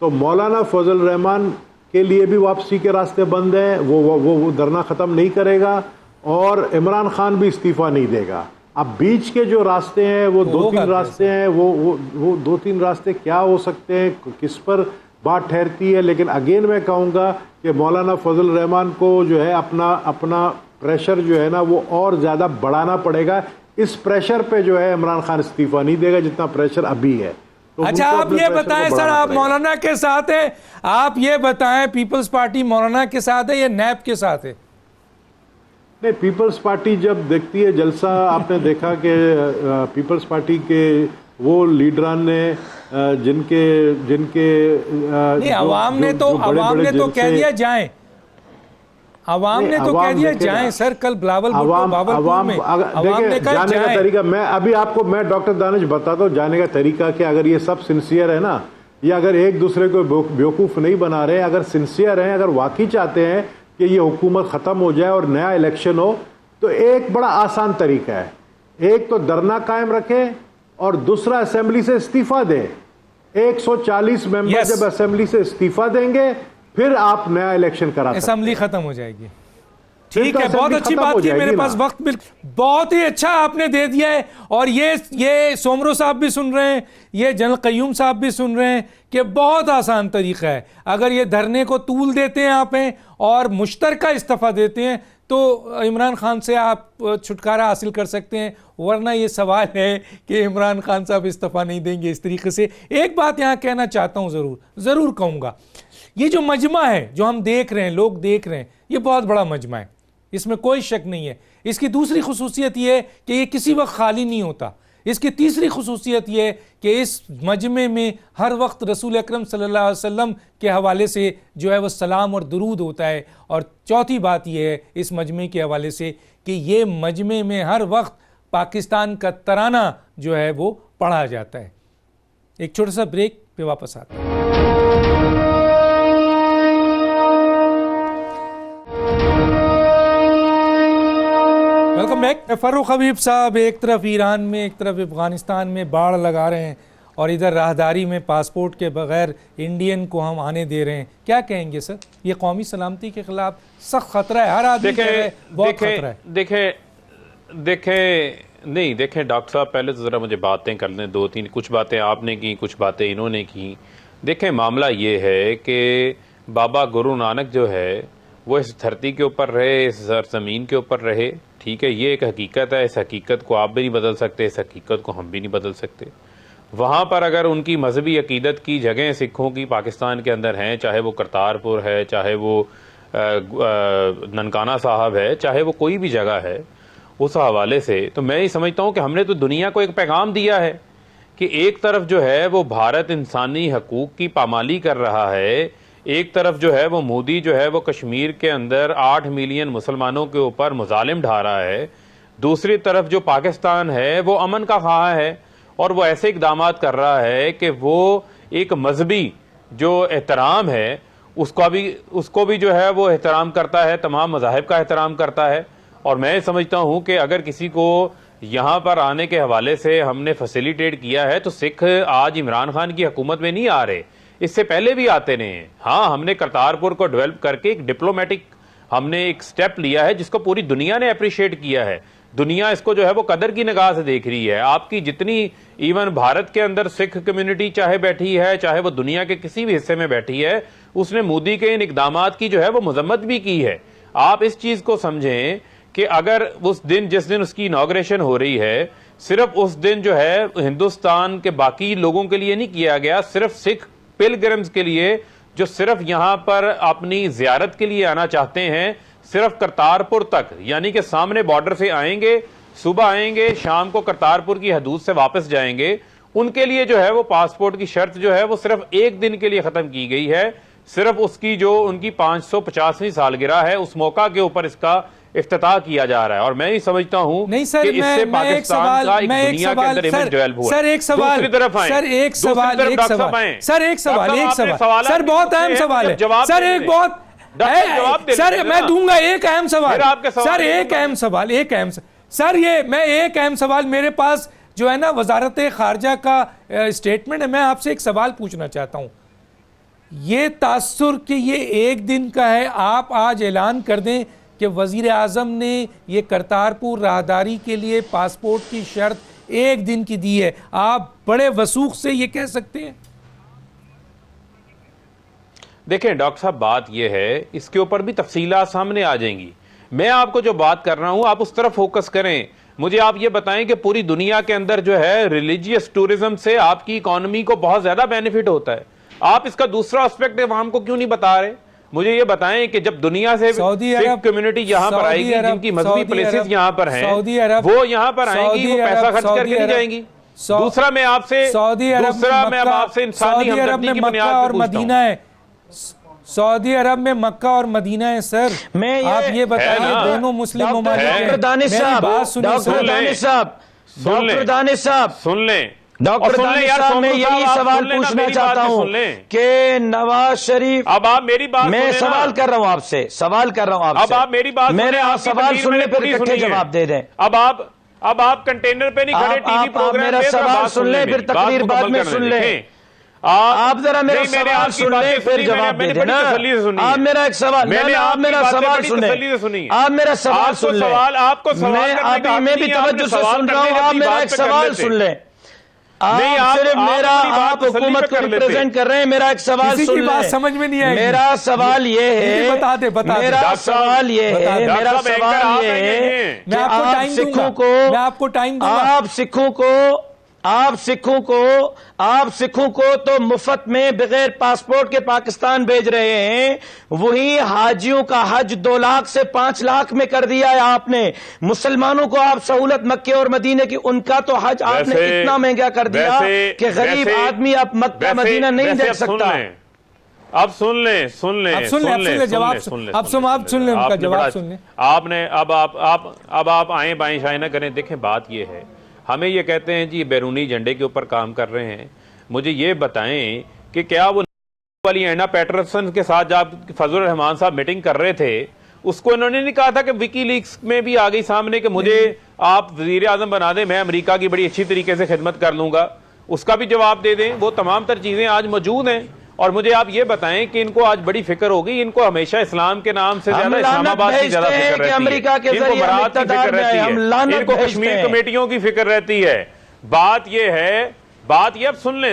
Speaker 5: तो मौलाना फजल रहमान के लिए भी वापसी के रास्ते बंद हैं, वो धरना ख़त्म नहीं करेगा, और इमरान खान भी इस्तीफ़ा नहीं देगा। अब बीच के जो रास्ते हैं वो 2-3 रास्ते हैं, वो 2-3 रास्ते क्या हो सकते हैं, किस पर बात ठहरती है। लेकिन अगेन मैं कहूँगा कि मौलाना फजल रहमान को जो है अपना प्रेशर जो है ना वो और ज़्यादा बढ़ाना पड़ेगा। इस प्रेशर पे जो है इमरान खान इस्तीफ़ा नहीं देगा जितना प्रेशर अभी है। तो
Speaker 1: अच्छा, आप ये बताएं सर, आप मौलाना के साथ हैं, आप ये बताएं पीपल्स पार्टी मौलाना के साथ है या नैब के साथ है?
Speaker 5: नहीं, पीपल्स पार्टी जब देखती है जलसा, आपने देखा कि पीपल्स पार्टी के वो लीडरान ने जिनके
Speaker 1: नहीं, अवाम ने तो कह दिया जाए, अवाम ने तो कह दिया जाए सर। कल बिलावल भुट्टो बावलपुर में अवाम ने कहा
Speaker 5: जाने का तरीका, मैं डॉक्टर दानिश बताता हूँ जाने का तरीका कि अगर ये सब सिंसियर है ना, या अगर एक दूसरे को बेवकूफ़ नहीं बना रहे, अगर सिंसियर हैं, अगर वाकई चाहते हैं कि ये हुकूमत ख़त्म हो जाए और नया इलेक्शन हो, तो एक बड़ा आसान तरीका है, एक तो धरना कायम रखें और दूसरा असेंबली से इस्तीफा दें। 140 मेंबर जब असेंबली से इस्तीफा देंगे, फिर आप नया इलेक्शन करा सकते हैं।
Speaker 1: असेंबली खत्म हो जाएगी। ठीक है, बहुत अच्छी बात की, मेरे पास वक्त बिल्कुल बहुत ही अच्छा आपने दे दिया है। और ये सोमरो साहब भी सुन रहे हैं, ये जनरल कयूम साहब भी सुन रहे हैं कि बहुत आसान तरीका है। अगर ये धरने को तूल देते हैं आप और मुश्तरका इस्तीफा देते हैं तो इमरान खान से आप छुटकारा हासिल कर सकते हैं, वरना ये सवाल है कि इमरान खान साहब इस्तीफा नहीं देंगे इस तरीके से। एक बात यहाँ कहना चाहता हूँ, ज़रूर कहूँगा, ये जो मजमा है जो हम देख रहे हैं, लोग देख रहे हैं, ये बहुत बड़ा मजमा है, इसमें कोई शक नहीं है। इसकी दूसरी खुसूसियत ये है कि ये किसी वक्त खाली नहीं होता। इसकी तीसरी खुसूसियत ये है कि इस मजमे में हर वक्त रसूल अकरम सल्लल्लाहु अलैहि वसल्लम के हवाले से जो है वो सलाम और दुरूद होता है। और चौथी बात ये है इस मजमे के हवाले से कि ये मजमे में हर वक्त पाकिस्तान का तराना जो है वो पढ़ा जाता है। एक छोटा सा ब्रेक पे वापस आते हैं। Welcome back. फर्रुख हबीब साहब एक तरफ ईरान में, एक तरफ अफगानिस्तान में बाढ़ लगा रहे हैं और इधर राहदारी में पासपोर्ट के बगैर इंडियन को हम आने दे रहे हैं। क्या कहेंगे सर? ये कौमी सलामती के खिलाफ सख्त खतरा है, हर आदमी बहुत खतरा है।
Speaker 3: देखें डॉक्टर साहब, पहले तो ज़रा मुझे बातें कर लें, दो तीन कुछ बातें आपने की, कुछ बातें इन्होंने की। देखें मामला ये है कि बाबा गुरु नानक जो है वो इस धरती के ऊपर रहे, इस ज़मीन के ऊपर रहे, ठीक है, ये एक हकीकत है। इस हकीकत को आप भी नहीं बदल सकते, इस हकीकत को हम भी नहीं बदल सकते। वहाँ पर अगर उनकी मजहबी अकीदत की जगह सिखों की पाकिस्तान के अंदर हैं, चाहे वो करतारपुर है, चाहे वो ननकाना साहब है, चाहे वो कोई भी जगह है, उस हवाले से तो मैं ये समझता हूँ कि हमने तो दुनिया को एक पैगाम दिया है कि एक तरफ जो है वो भारत इंसानी हकूक़ की पामाली कर रहा है, एक तरफ जो है वो मोदी जो है वो कश्मीर के अंदर 8 मिलियन मुसलमानों के ऊपर मुजालिम ढा रहा है, दूसरी तरफ जो पाकिस्तान है वो अमन का ख्वाह है और वो ऐसे इक़दाम कर रहा है कि वो एक मजहबी जो एहतराम है उसको भी जो है वो एहतराम करता है, तमाम मज़ाहिब का एहतराम करता है। और मैं समझता हूँ कि अगर किसी को यहाँ पर आने के हवाले से हमने फैसिलिटेट किया है तो सिख आज इमरान खान की हुकूमत में नहीं आ रहे, इससे पहले भी आते नहीं हैं। हाँ, हमने करतारपुर को डेवलप करके एक डिप्लोमेटिक हमने एक स्टेप लिया है जिसको पूरी दुनिया ने अप्रिशिएट किया है। दुनिया इसको जो है वो कदर की निगाह से देख रही है। आपकी जितनी इवन भारत के अंदर सिख कम्युनिटी चाहे बैठी है, चाहे वो दुनिया के किसी भी हिस्से में बैठी है, उसने मोदी के इन इकदामात की जो है वो मजम्मत भी की है। आप इस चीज को समझें कि अगर उस दिन जिस दिन उसकी इनॉग्रेशन हो रही है, सिर्फ उस दिन जो है हिंदुस्तान के बाकी लोगों के लिए नहीं किया गया, सिर्फ सिख पिलग्रिम्स के लिए जो सिर्फ यहां पर अपनी जियारत के लिए आना चाहते हैं, सिर्फ करतारपुर तक, यानी कि सामने बॉर्डर से आएंगे, सुबह आएंगे, शाम को करतारपुर की हदूद से वापस जाएंगे, उनके लिए जो है वो पासपोर्ट की शर्त जो है वो सिर्फ एक दिन के लिए खत्म की गई है। सिर्फ उसकी जो उनकी 550वीं सालगिरह है उस मौका के ऊपर इसका इफ्तिताह किया जा रहा है। और मैं ही समझता हूं कि इससे पाकिस्तान का एक दुनिया के अंदर इमेज डेवलप हुआ।
Speaker 1: सर एक सवाल,
Speaker 3: दूसरी तरफ आए,
Speaker 1: सर एक सवाल,
Speaker 3: सर
Speaker 1: एक सवाल, सर बहुत अहम सवाल है, सर एक बहुत, सर मैं दूंगा एक अहम सवाल, सर एक अहम सवाल, सर ये मैं एक अहम सवाल मेरे पास जो है ना वजारत खारजा का स्टेटमेंट है, मैं आपसे एक सवाल पूछना चाहता हूं। ये तासुर कि ये एक दिन का है, आप आज ऐलान कर दें कि वजीर आजम ने ये करतारपुर राहदारी के लिए पासपोर्ट की शर्त एक दिन की दी है, आप बड़े वसूख से ये कह सकते हैं?
Speaker 3: देखें डॉक्टर साहब, बात यह है, इसके ऊपर भी तफसीलात सामने आ जाएंगी। मैं आपको जो बात कर रहा हूं आप उस तरफ फोकस करें। मुझे आप ये बताएं कि पूरी दुनिया के अंदर जो है रिलीजियस टूरिज्म से आपकी इकोनॉमी को बहुत ज्यादा बेनिफिट होता है। आप इसका दूसरा एस्पेक्ट अवाम को क्यों नहीं बता रहे? मुझे ये बताएं कि जब दुनिया से सिख कम्युनिटी यहाँ पर आएगी, जिनकी मजहबी प्लेसेस यहाँ पर हैं, वो यहाँ पर आएंगी, वो पैसा खर्च करके नहीं जाएंगी। दूसरा मैं आपसे इंसानी हमदर्दी की बुनियाद पर
Speaker 1: मदीना है, सऊदी अरब में मक्का और मदीना है। सर आप ये बताइए दोनों मुस्लिम
Speaker 2: डॉक्टर दानिश साहब,
Speaker 3: सुन लें,
Speaker 2: डॉक्टर दानिश साहब, मैं यही सवाल पूछना चाहता हूं कि नवाज शरीफ,
Speaker 3: अब आप मेरी बात,
Speaker 2: मैं सवाल कर रहा हूं आपसे, सवाल कर रहा हूं आपसे,
Speaker 3: अब आप मेरी बात,
Speaker 2: मेरे सवाल सुनने पर इकट्ठे जवाब दे दें।
Speaker 3: अब आप कंटेनर पे नहीं खड़े, टीवी प्रोग्राम,
Speaker 2: मेरा सवाल सुन ले, फिर तकरीर बाद में सुन ले। आप जरा मेरा
Speaker 3: नहीं, मैंने
Speaker 2: सवाल
Speaker 3: आपकी
Speaker 2: सुन
Speaker 3: बातें
Speaker 2: ले फिर
Speaker 3: सुनी,
Speaker 2: जवाब
Speaker 3: मैंने
Speaker 2: दे
Speaker 3: बड़ी
Speaker 2: देना।
Speaker 3: तसल्ली से सुनी
Speaker 2: आप
Speaker 3: है।
Speaker 2: मेरा एक सवाल,
Speaker 3: मैंने
Speaker 2: आप
Speaker 3: आपकी
Speaker 2: मेरा
Speaker 3: बातें
Speaker 2: सवाल
Speaker 3: बड़ी
Speaker 2: सुने,
Speaker 3: तसल्ली से सुनी है।
Speaker 2: आप मेरा सवाल
Speaker 3: आपको
Speaker 2: सुन ले।
Speaker 3: आपको सवाल
Speaker 2: मैं
Speaker 3: करने का
Speaker 2: अभी
Speaker 3: हक
Speaker 2: मैं भी
Speaker 3: नहीं है,
Speaker 2: तवज्जो
Speaker 3: आपने
Speaker 2: से
Speaker 3: सवाल
Speaker 2: सुन रहा
Speaker 3: करने
Speaker 2: हूँ,
Speaker 3: का
Speaker 2: आप
Speaker 3: अपनी
Speaker 2: मेरा
Speaker 3: बात
Speaker 2: एक
Speaker 3: पे कर
Speaker 2: सवाल
Speaker 3: लेते।
Speaker 2: सुन ले।
Speaker 3: नहीं,
Speaker 2: आप सिर्फ
Speaker 3: आप
Speaker 2: मेरा
Speaker 3: अपनी बात
Speaker 2: आप
Speaker 3: तसल्ली
Speaker 2: हुकूमत
Speaker 3: पे
Speaker 2: को
Speaker 3: कर लेते।
Speaker 2: रिप्रेजेंट कर रहे हैं, मेरा एक सवाल
Speaker 1: किसी
Speaker 2: सुन
Speaker 1: की
Speaker 2: ले।
Speaker 1: बात समझ में नहीं आएगी।
Speaker 2: मेरा सवाल ये है,
Speaker 1: बता दे
Speaker 2: मेरा
Speaker 3: डॉक्टर साहब,
Speaker 2: सवाल ये
Speaker 1: बता
Speaker 2: है,
Speaker 1: दे।
Speaker 2: मेरा
Speaker 3: डॉक्टर साहब,
Speaker 2: सवाल
Speaker 3: एंकर
Speaker 2: ये
Speaker 3: आप हैं,
Speaker 2: है
Speaker 1: मैं
Speaker 2: कि
Speaker 1: आपको
Speaker 2: आप
Speaker 1: टाइम
Speaker 2: सिखों
Speaker 1: दूंगा,
Speaker 2: को,
Speaker 1: मैं आपको टाइम दूंगा।
Speaker 2: आप सिखों को तो मुफ्त में बगैर पासपोर्ट के पाकिस्तान भेज रहे हैं, वही हाजियों का हज 2 लाख से 5 लाख में कर दिया है आपने। मुसलमानों को आप सहूलत मक्के और मदीने की, उनका तो हज आपने इतना महंगा कर दिया कि गरीब आदमी अब मक्का मदीना नहीं देख सकता।
Speaker 3: अब सुन ले जवाब सुन ले
Speaker 1: उनका जवाब सुन ले।
Speaker 3: आपने अब आप आए बाएं शाएं ना करें। देखें, बात ये है, हमें ये कहते हैं जी बैरूनी झंडे के ऊपर काम कर रहे हैं। मुझे ये बताएं कि क्या वो वाली एना पैटरसन के साथ जब फजलुर रहमान साहब मीटिंग कर रहे थे, उसको इन्होंने नहीं कहा था कि विकीलीक्स में भी आ गई सामने कि मुझे आप वजीर आजम बना दें, मैं अमेरिका की बड़ी अच्छी तरीके से खिदमत कर लूंगा, उसका भी जवाब दे दें। वो तमाम तर चीजें आज मौजूद हैं। और मुझे आप ये बताएं कि इनको आज बड़ी फिक्र होगी, इनको हमेशा इस्लाम के नाम से ज्यादा इस्लामाबाद की ज्यादा फिक्र रहती है, इनको बरात की फिक्र रहती है, इनको कश्मीर कमेटियों की फिक्र रहती है। बात ये अब सुन ले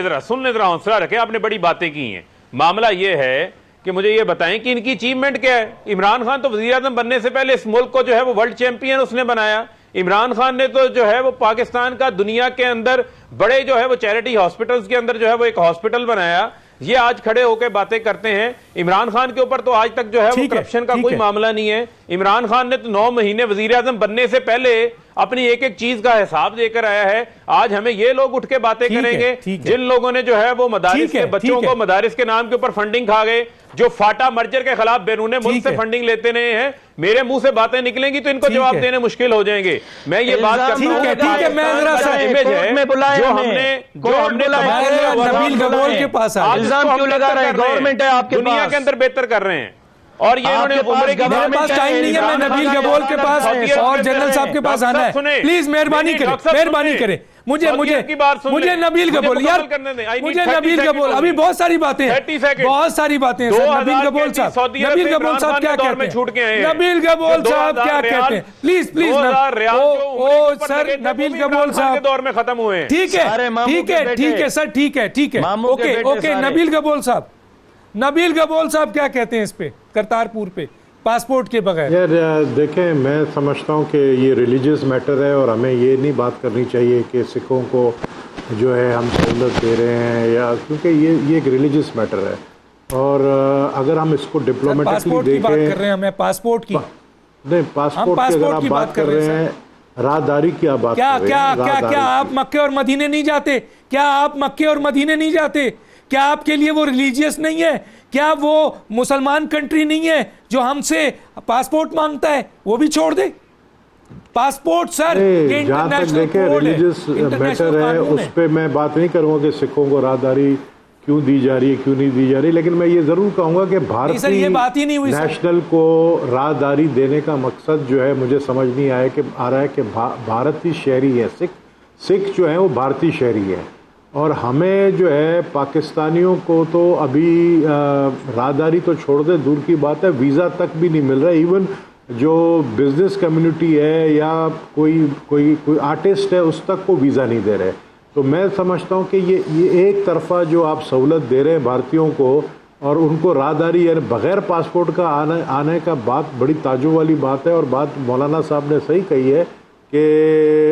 Speaker 3: जरा हौसला रखें, आपने बड़ी बातें की हैं। मामला ये है कि मुझे ये बताएं कि इनकी अचीवमेंट क्या है। इमरान खान तो वजीर आजम बनने से पहले इस मुल्क को जो है वो वर्ल्ड चैंपियन उसने बनाया। इमरान खान ने तो जो है वो पाकिस्तान का दुनिया के अंदर बड़े जो है वो चैरिटी हॉस्पिटल्स के अंदर जो है वो एक हॉस्पिटल बनाया। ये आज खड़े होकर बातें करते हैं। इमरान खान के ऊपर तो आज तक जो है वो करप्शन का कोई मामला नहीं है। इमरान खान ने तो 9 महीने वजीर आजम बनने से पहले अपनी एक एक चीज का हिसाब देकर आया है। आज हमें ये लोग उठ के बातें करेंगे जिन लोगों ने जो है वो मदारिस के बच्चों को मदारिस के नाम के ऊपर फंडिंग खा गए, जो फाटा मर्जर के खिलाफ बैरूने मुल्क से फंडिंग लेते रहे हैं। मेरे मुंह से बातें निकलेंगी तो इनको जवाब देने मुश्किल हो जाएंगे। मैं ये बात करता हूं,
Speaker 1: मैं जरा सा
Speaker 2: इमेज है जो हमने
Speaker 1: नबील गबोल के पास
Speaker 2: इल्जाम क्यों लगा रहे हैं? गवर्नमेंट है आपके
Speaker 3: दुनिया
Speaker 2: पास,
Speaker 3: के अंदर बेहतर कर रहे हैं। और ये
Speaker 1: मेरे पास टाइम नहीं है, मैं नबील गबोल के पास और जनरल साहब के पास आना है। प्लीज मेहरबानी करें, मुझे नबील गबोल यार, मुझे नबील गबोल, अभी बहुत सारी बातें हैं नबील गबोल साहब क्या कहते हैं? नबील गबोल साहब क्या कहते हैं? प्लीज सर, नबील गबोल साहब
Speaker 3: के दौर में खत्म हुए हैं।
Speaker 1: ठीक है सर, ठीक है, ओके। नबील गबोल साहब क्या कहते हैं इस पे, करतारपुर पे पासपोर्ट के बगैर?
Speaker 5: यार देखें, मैं समझता हूँ कि ये रिलीजियस मैटर है और हमें ये नहीं बात करनी चाहिए कि सिखों को जो है हम सहूलत दे रहे हैं, या क्योंकि ये एक रिलीजियस मैटर है। और अगर हम इसको डिप्लोमेटिकली देखें,
Speaker 1: बात कर रहे हैं हमें पासपोर्ट की,
Speaker 5: नहीं पासपोर्ट की अगर आप बात कर रहे हैं, राहदारी की आप बात कर रहे हैं,
Speaker 1: क्या आप मक्के और मदीने नहीं जाते? क्या आपके लिए वो रिलीजियस नहीं है? क्या वो मुसलमान कंट्री नहीं है जो हमसे पासपोर्ट मांगता है? वो भी छोड़ दे पासपोर्ट सर।
Speaker 5: जहाँ तक देखे रिलीजियस मैटर है उस पर मैं बात नहीं करूंगा कि सिखों को राहदारी क्यों दी जा रही है, क्यों नहीं दी जा रही, लेकिन मैं ये जरूर कहूंगा कि भारतीय नेशनल को राहदारी देने का मकसद जो है मुझे समझ नहीं आ रहा है कि भारतीय शहरी है, सिख जो है वो भारतीय शहरी है। और हमें जो है पाकिस्तानियों को तो अभी राहदारी तो छोड़ दे, दूर की बात है, वीज़ा तक भी नहीं मिल रहा है। इवन जो बिजनेस कम्युनिटी है या कोई आर्टिस्ट है उस तक को वीज़ा नहीं दे रहे। तो मैं समझता हूँ कि ये एक तरफा जो आप सहूलत दे रहे हैं भारतीयों को और उनको राहदारी यानी बग़ैर पासपोर्ट का आने का बात बड़ी ताज्जुब वाली बात है। और बात मौलाना साहब ने सही कही है कि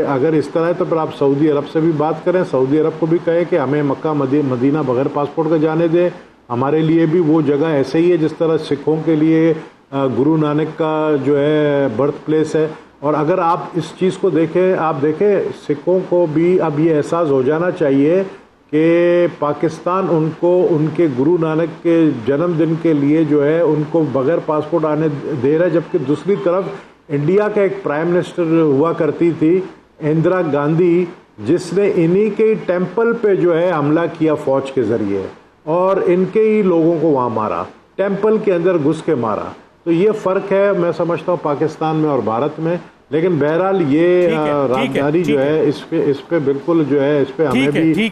Speaker 5: अगर इस तरह है तो फिर आप सऊदी अरब से भी बात करें, सऊदी अरब को भी कहें कि हमें मक्का मदीना बग़ैर पासपोर्ट का जाने दें। हमारे लिए भी वो जगह ऐसे ही है जिस तरह सिखों के लिए गुरु नानक का जो है बर्थ प्लेस है। और अगर आप इस चीज़ को देखें, आप देखें सिखों को भी अब ये एहसास हो जाना चाहिए कि पाकिस्तान उनको उनके गुरु नानक के जन्मदिन के लिए जो है उनको बग़ैर पासपोर्ट आने दे रहा है। जबकि दूसरी तरफ इंडिया का एक प्राइम मिनिस्टर हुआ करती थी इंदिरा गांधी, जिसने इन्हीं के टेंपल पे जो है हमला किया फौज के ज़रिए और इनके ही लोगों को वहाँ मारा, टेंपल के अंदर घुस के मारा। तो ये फ़र्क है मैं समझता हूँ पाकिस्तान में और भारत में। लेकिन बहरहाल ये राजधानी जो है इस पे बिल्कुल जो है इस पे हमें भी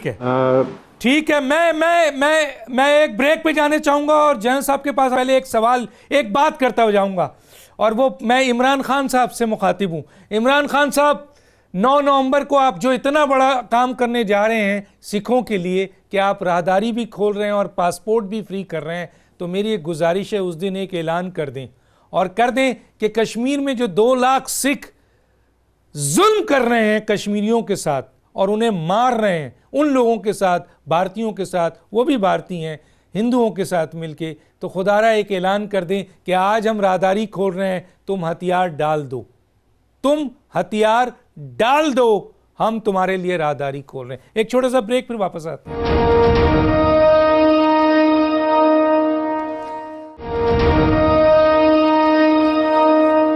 Speaker 1: ठीक है, मैं एक ब्रेक पे जाने चाहूंगा और जनरल साहब के पास पहले एक सवाल, एक बात करता हुआ जाऊंगा, और वो मैं इमरान खान साहब से मुखातिब हूं। इमरान खान साहब, 9 नवंबर को आप जो इतना बड़ा काम करने जा रहे हैं सिखों के लिए कि आप राहदारी भी खोल रहे हैं और पासपोर्ट भी फ्री कर रहे हैं, तो मेरी एक गुजारिश है उस दिन एक ऐलान कर दें, और कर दें कि कश्मीर में जो 2 लाख सिख जुल्म कर रहे हैं कश्मीरियों के साथ और उन्हें मार रहे हैं, उन लोगों के साथ, भारतीयों के साथ, वो भी भारतीय हैं, हिंदुओं के साथ मिलके, तो खुदारा एक ऐलान कर दें कि आज हम राहदारी खोल रहे हैं, तुम हथियार डाल दो, तुम हथियार डाल दो, हम तुम्हारे लिए राहदारी खोल रहे हैं। एक छोटा सा ब्रेक, फिर वापस आते हैं।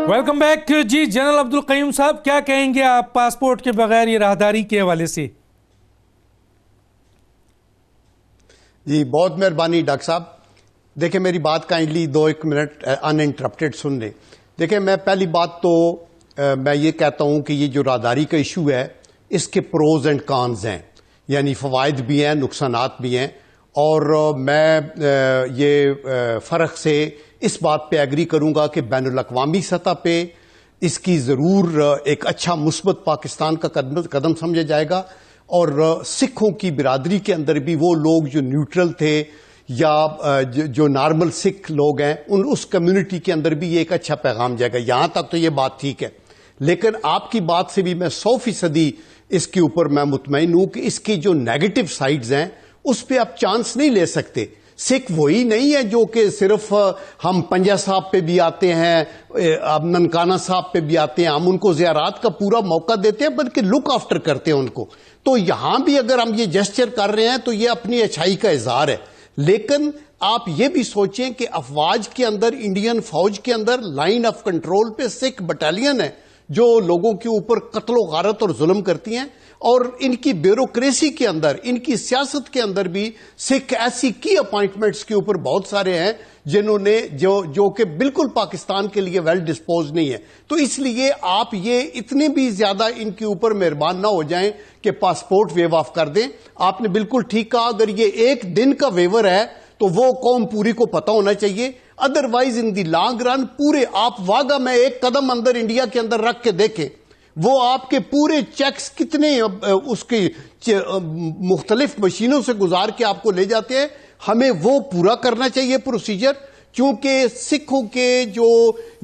Speaker 1: वेलकम बैक जी। जनरल अब्दुल कयूम साहब, क्या कहेंगे आप पासपोर्ट के बगैर ये राहदारी के हवाले से?
Speaker 4: जी बहुत मेहरबानी डॉक्टर साहब। देखिए मेरी बात काइंडली 2-1 मिनट अनइंटरप्टेड सुन लें। देखिए मैं पहली बात तो मैं ये कहता हूं कि ये जो राहदारी का इशू है इसके प्रोज एंड कॉन्स हैं, यानी फ़वाइद भी हैं, नुकसानात भी हैं, और मैं ये फ़र्क से इस बात पे एग्री करूंगा कि बैनुल अक़वामी सतह पे इसकी ज़रूर एक अच्छा मुस्बत पाकिस्तान का कदम समझा जाएगा, और सिखों की बिरादरी के अंदर भी वो लोग जो न्यूट्रल थे या जो नॉर्मल सिख लोग हैं उस कम्युनिटी के अंदर भी ये एक अच्छा पैगाम जाएगा। यहां तक तो ये बात ठीक है, लेकिन आपकी बात से भी मैं 100% इसके ऊपर मैं मुतमईन हूं कि इसकी जो नेगेटिव साइड्स हैं उस पर आप चांस नहीं ले सकते। सिख वही नहीं है जो कि सिर्फ हम पंजा साहब पे भी आते हैं, अब ननकाना साहब पे भी आते हैं, हम उनको ज़ियारत का पूरा मौका देते हैं, बल्कि लुक आफ्टर करते हैं उनको। तो यहां भी अगर हम ये जेस्चर कर रहे हैं तो ये अपनी अच्छाई का इजहार है, लेकिन आप ये भी सोचें कि अफवाज के अंदर, इंडियन फौज के अंदर लाइन ऑफ कंट्रोल पे सिख बटालियन है जो लोगों के ऊपर कत्लो गारत और जुल्म करती हैं, और इनकी ब्यूरोक्रेसी के अंदर, इनकी सियासत के अंदर भी सिख ऐसी की अपॉइंटमेंट्स के ऊपर बहुत सारे हैं जिन्होंने जो कि बिल्कुल पाकिस्तान के लिए वेल डिस्पोज नहीं है। तो इसलिए आप ये इतने भी ज्यादा इनके ऊपर मेहरबान ना हो जाएं कि पासपोर्ट वेव ऑफ कर दें। आपने बिल्कुल ठीक कहा, अगर ये 1 दिन का वेवर है तो वो कौम पूरी को पता होना चाहिए, otherwise in the long run पूरे आप वागा में 1 कदम अंदर इंडिया के अंदर रख के देखें, वो आपके पूरे चेक्स कितने उसकी मुख्तलिफ मशीनों से गुजार के आपको ले जाते हैं। हमें वो पूरा करना चाहिए प्रोसीजर, क्योंकि सिखों के जो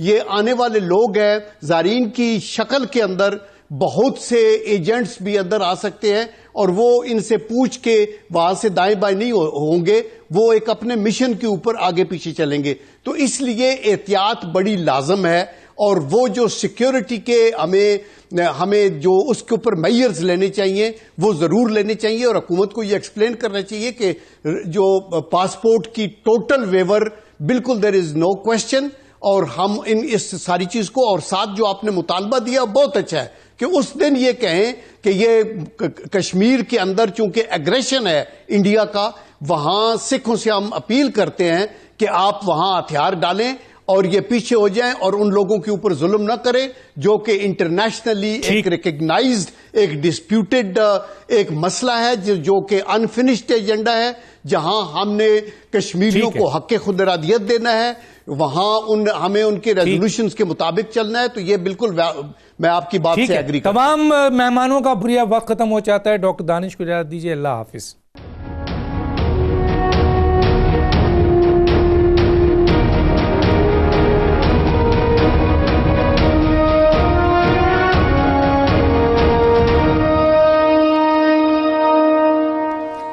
Speaker 4: ये आने वाले लोग हैं ज़ारीन की शक्ल के अंदर बहुत से एजेंट्स भी अंदर आ सकते हैं, और वो इनसे पूछ के वहां से दाएं बाएं नहीं होंगे, वो एक अपने मिशन के ऊपर आगे पीछे चलेंगे। तो इसलिए एहतियात बड़ी लाजम है, और वो जो सिक्योरिटी के हमें जो उसके ऊपर मेजर्स लेने चाहिए वो जरूर लेने चाहिए, और हुकूमत को ये एक्सप्लेन करना चाहिए कि जो पासपोर्ट की टोटल वेवर बिल्कुल देयर इज नो क्वेश्चन, और हम इस सारी चीज को, और साथ जो आपने मुतालबा दिया बहुत अच्छा है कि उस दिन ये कहें कि ये कश्मीर के अंदर चूंकि एग्रेशन है इंडिया का, वहां सिखों से हम अपील करते हैं कि आप वहां हथियार डालें और ये पीछे हो जाएं और उन लोगों के ऊपर जुल्म ना करें जो कि इंटरनेशनली एक रिकग्नाइज्ड, एक डिस्प्यूटेड एक मसला है जो कि अनफिनिश्ड एजेंडा है, जहां हमने कश्मीरियों को हक खुद इरादियत देना है, वहां हमें उनके रेजोल्यूशंस के मुताबिक चलना है। तो ये बिल्कुल मैं आपकी बात से एग्री करता हूं।
Speaker 1: तमाम मेहमानों का बुरा वक्त खत्म हो जाता है। डॉक्टर दानिश को इजाजत दीजिए। अल्लाह हाफिज।